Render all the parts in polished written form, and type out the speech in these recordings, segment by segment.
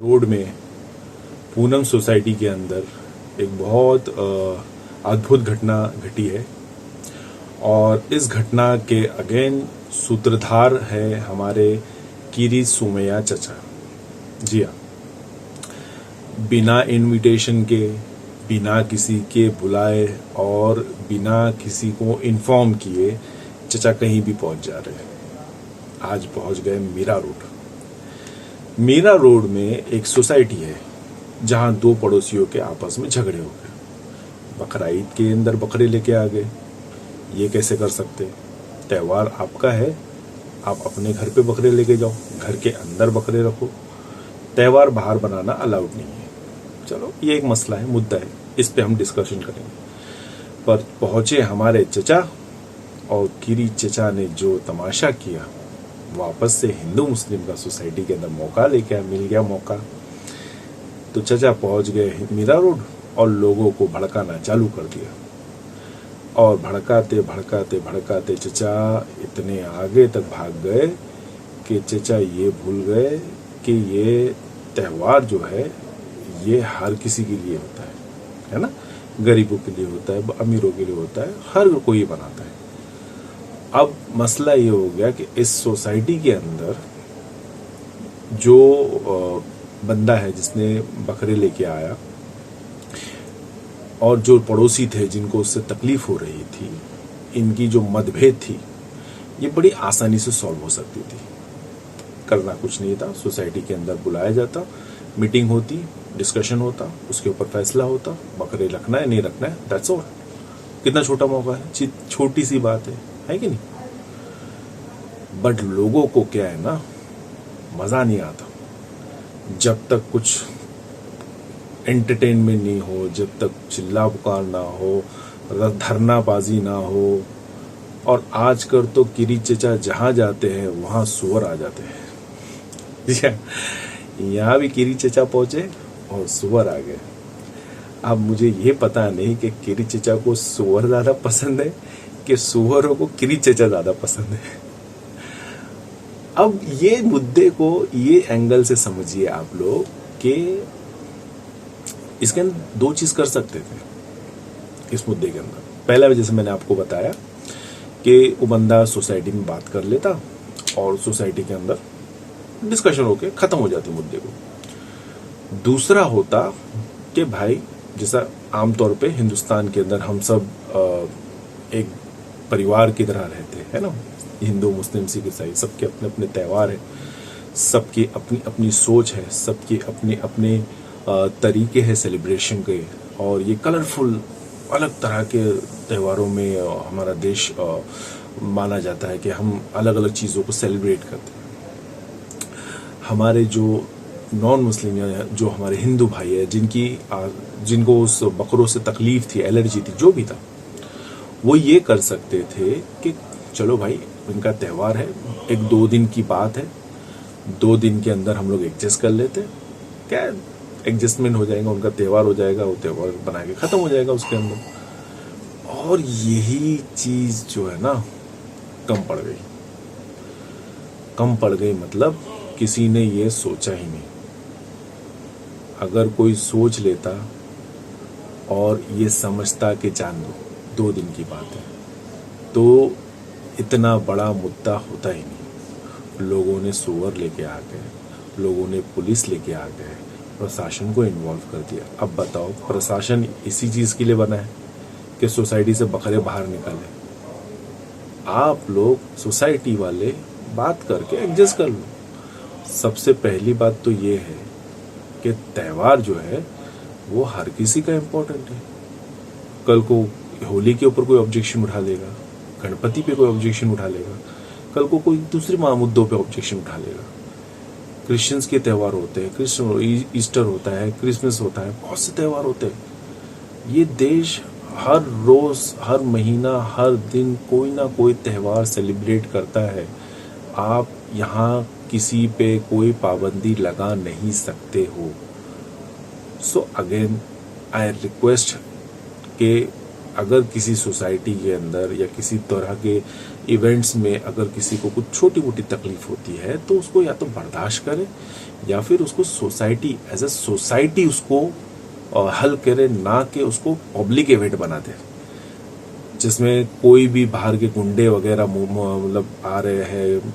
Road में Poonam society के अंदर एक बहुत अद्भुत घटना घटी है और इस घटना के अगेन सूत्रधार है हमारे कीरी सोमैया चचा। जी हाँ, बिना इनविटेशन के, बिना किसी के बुलाए और बिना किसी को इन्फॉर्म किए चचा कहीं भी पहुंच जा रहे हैं। आज पहुंच गए मीरा रोड। मीरा रोड में एक सोसाइटी है जहां दो पड़ोसियों के आपस में झगड़े हो गए। बकरा ईद के अंदर बकरे लेके आ गए। ये कैसे कर सकते? त्योहार आपका है, आप अपने घर पे बकरे लेके जाओ, घर के अंदर बकरे रखो। त्योहार बाहर बनाना अलाउड नहीं है। चलो, ये एक मसला है, मुद्दा है, इस पे हम डिस्कशन करेंगे। पर पहुंचे हमारे चचा और कीरी चचा ने जो तमाशा किया, वापस से हिंदू मुस्लिम का सोसाइटी के अंदर मौका लेके मिल गया मौका। तो चचा पहुंच गए मीरा रोड और लोगों को भड़काना चालू कर दिया। और भड़काते भड़काते भड़काते चचा इतने आगे तक भाग गए कि चचा ये भूल गए कि ये त्योहार जो है ये हर किसी के लिए होता है ना। गरीबों के लिए होता है, अमीरों के लिए होता है, हर कोई बनाता है। अब मसला ये हो गया कि इस सोसाइटी के अंदर जो बंदा है जिसने बकरे लेके आया और जो पड़ोसी थे जिनको उससे तकलीफ हो रही थी, इनकी जो मतभेद थी ये बड़ी आसानी से सॉल्व हो सकती थी। करना कुछ नहीं था, सोसाइटी के अंदर बुलाया जाता, मीटिंग होती, डिस्कशन होता, उसके ऊपर फैसला होता, बकरे रखना है नहीं रखना है, दैट्स ऑल। कितना छोटा मौका है, छोटी सी बात है कि नहीं। बट लोगों को क्या है ना, मजा नहीं आता जब तक कुछ एंटरटेनमेंट नहीं हो, जब तक चिल्ला पुकार ना हो, धरनाबाजी ना हो। और आजकल तो कीरी चचा जहां जाते हैं वहां सुअर आ जाते हैं। यहाँ भी कीरी चचा पहुंचे और सुअर आ गए। अब मुझे ये पता नहीं कि कीरी चचा को सुअर ज्यादा पसंद है कि सुअरों को कीरी चचा ज्यादा पसंद है। अब ये मुद्दे को ये एंगल से समझिए आप लोग कि इसके अंदर दो चीज कर सकते थे इस मुद्दे के अंदर। पहला, जैसे मैंने आपको बताया कि वो बंदा सोसाइटी में बात कर लेता और सोसाइटी के अंदर डिस्कशन होके खत्म हो जाती मुद्दे को। दूसरा होता कि भाई, जैसा आमतौर पे हिंदुस्तान के अंदर हम सब एक परिवार की तरह रहते हैं ना, हिंदू मुस्लिम सिख ईसाई, सबके अपने अपने त्योहार है, सबकी अपनी अपनी सोच है, सबके अपने अपने तरीके हैं सेलिब्रेशन के। और ये कलरफुल अलग तरह के त्योहारों में हमारा देश माना जाता है कि हम अलग अलग चीज़ों को सेलिब्रेट करते हैं। हमारे जो नॉन मुस्लिम या जो हमारे हिंदू भाई है जिनको उस बकरों से तकलीफ थी, एलर्जी थी, जो भी था, वो ये कर सकते थे कि चलो भाई, इनका त्योहार है, एक 2 दिन की बात है, 2 दिन के अंदर हम लोग एडजस्ट कर लेते, क्या एडजस्टमेंट हो जाएगा, उनका त्योहार हो जाएगा, वो त्योहार बना के खत्म हो जाएगा उसके अंदर। और यही चीज जो है ना, कम पड़ गई मतलब किसी ने ये सोचा ही नहीं। अगर कोई सोच लेता और ये समझता कि जान दो 2 दिन की बात है, तो इतना बड़ा मुद्दा होता ही नहीं। लोगों ने सुअर लेके आ गए, लोगों ने पुलिस लेके आ गए, प्रशासन को इन्वॉल्व कर दिया। अब बताओ, प्रशासन इसी चीज के लिए बना है कि सोसाइटी से बकरे बाहर निकाले। आप लोग सोसाइटी वाले बात करके एडजस्ट कर लो। सबसे पहली बात तो ये है कि त्योहार जो है वो हर किसी का इम्पोर्टेंट है। कल को होली के ऊपर कोई ऑब्जेक्शन उठा लेगा, गणपति पे कोई ऑब्जेक्शन उठा लेगा, कल को कोई दूसरे मुद्दों पे ऑब्जेक्शन उठा लेगा। क्रिश्चियंस के त्योहार होते हैं, ईस्टर होता है, क्रिसमस होता है, बहुत से त्योहार होते हैं। ये देश हर रोज, हर महीना, हर दिन कोई ना कोई त्योहार सेलिब्रेट करता है। आप यहाँ किसी पे कोई पाबंदी लगा नहीं सकते हो। सो अगेन आई रिक्वेस्ट कि अगर किसी सोसाइटी के अंदर या किसी तरह के इवेंट्स में अगर किसी को कुछ छोटी मोटी तकलीफ होती है तो उसको या तो बर्दाश्त करे या फिर उसको सोसाइटी एज ए सोसाइटी उसको हल करे, ना कि उसको पब्लिक इवेंट बना दे जिसमें कोई भी बाहर के गुंडे वगैरह मतलब आ रहे हैं,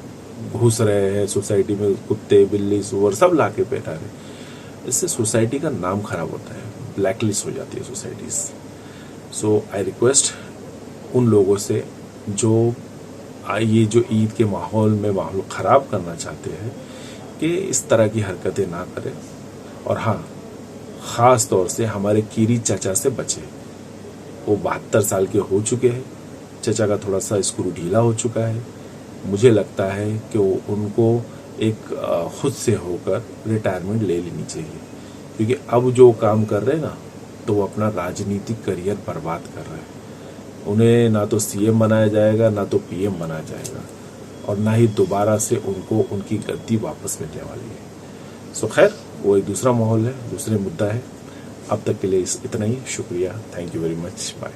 घुस रहे हैं सोसाइटी में, कुत्ते बिल्ली सुअर सब लाके बैठा रहे। इससे सोसाइटी का नाम खराब होता है, ब्लैकलिस्ट हो जाती है सोसाइटीज। सो आई रिक्वेस्ट उन लोगों से जो ये जो ईद के माहौल में माहौल ख़राब करना चाहते हैं कि इस तरह की हरकतें ना करें। और हाँ, ख़ास तौर से हमारे कीरी चाचा से बचें। वो 72 साल के हो चुके हैं, चाचा का थोड़ा सा स्क्रू ढीला हो चुका है। मुझे लगता है कि उनको एक खुद से होकर रिटायरमेंट ले लेनी चाहिए, क्योंकि अब जो काम कर रहे हैं ना तो वो अपना राजनीतिक करियर बर्बाद कर रहे हैं। उन्हें ना तो सीएम बनाया जाएगा, ना तो पीएम बनाया जाएगा, और ना ही दोबारा से उनको उनकी गद्दी वापस मिलने वाली है। सो खैर, वो एक दूसरा माहौल है, दूसरे मुद्दा है। अब तक के लिए इतना ही। शुक्रिया, thank you very much, bye.